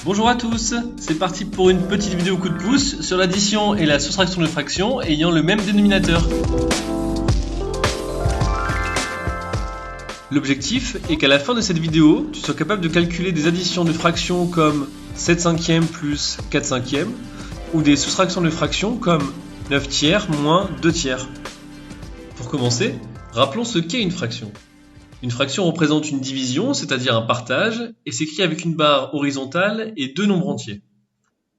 Bonjour à tous, c'est parti pour une petite vidéo coup de pouce sur l'addition et la soustraction de fractions ayant le même dénominateur. L'objectif est qu'à la fin de cette vidéo, tu sois capable de calculer des additions de fractions comme 7 cinquièmes plus 4 cinquièmes ou des soustractions de fractions comme 9 tiers moins 2 tiers. Pour commencer, rappelons ce qu'est une fraction. Une fraction représente une division, c'est-à-dire un partage, et s'écrit avec une barre horizontale et deux nombres entiers.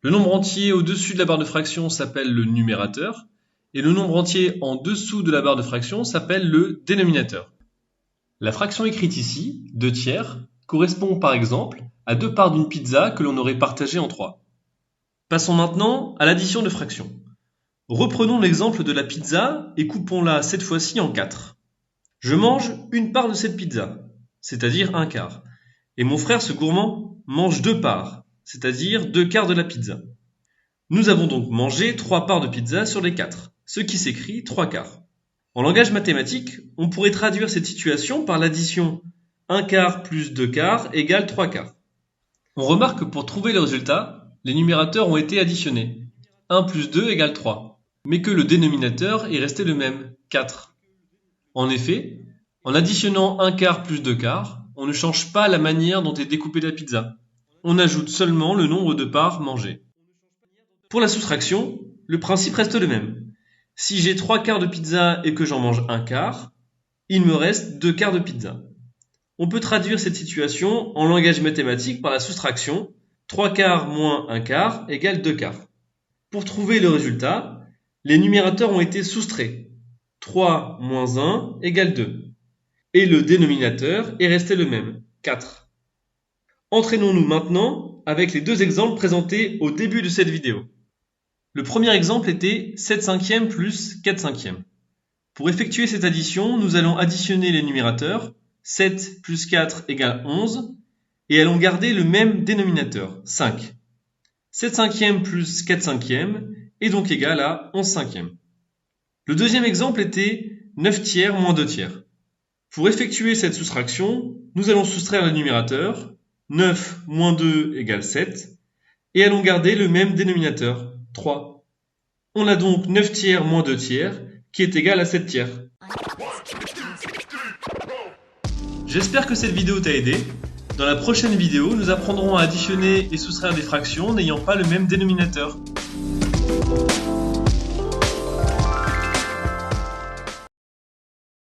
Le nombre entier au-dessus de la barre de fraction s'appelle le numérateur, et le nombre entier en dessous de la barre de fraction s'appelle le dénominateur. La fraction écrite ici, 2 tiers, correspond par exemple à 2 parts d'une pizza que l'on aurait partagée en 3. Passons maintenant à l'addition de fractions. Reprenons l'exemple de la pizza et coupons-la cette fois-ci en 4. Je mange une part de cette pizza, c'est-à-dire un quart. Et mon frère, ce gourmand, mange 2 parts, c'est-à-dire 2 quarts de la pizza. Nous avons donc mangé 3 parts de pizza sur les 4, ce qui s'écrit 3 quarts. En langage mathématique, on pourrait traduire cette situation par l'addition 1 quart plus 2 quarts égale 3 quarts. On remarque que pour trouver le résultat, les numérateurs ont été additionnés. 1 plus 2 égale 3, mais que le dénominateur est resté le même, 4. En effet, en additionnant 1 quart plus 2 quarts, on ne change pas la manière dont est découpée la pizza. On ajoute seulement le nombre de parts mangées. Pour la soustraction, le principe reste le même. Si j'ai 3 quarts de pizza et que j'en mange 1 quart, il me reste 2 quarts de pizza. On peut traduire cette situation en langage mathématique par la soustraction 3 quarts moins 1 quart égale 2 quarts. Pour trouver le résultat, les numérateurs ont été soustraits. 3 moins 1 égale 2. Et le dénominateur est resté le même, 4. Entraînons-nous maintenant avec les deux exemples présentés au début de cette vidéo. Le premier exemple était 7 cinquièmes plus 4 cinquièmes. Pour effectuer cette addition, nous allons additionner les numérateurs, 7 plus 4 égale 11, et allons garder le même dénominateur, 5. 7 cinquièmes plus 4 cinquièmes est donc égal à 11 cinquièmes. Le deuxième exemple était 9 tiers moins 2 tiers. Pour effectuer cette soustraction, nous allons soustraire le numérateur, 9 moins 2 égale 7, et allons garder le même dénominateur, 3. On a donc 9 tiers moins 2 tiers, qui est égal à 7 tiers. J'espère que cette vidéo t'a aidé. Dans la prochaine vidéo, nous apprendrons à additionner et soustraire des fractions n'ayant pas le même dénominateur.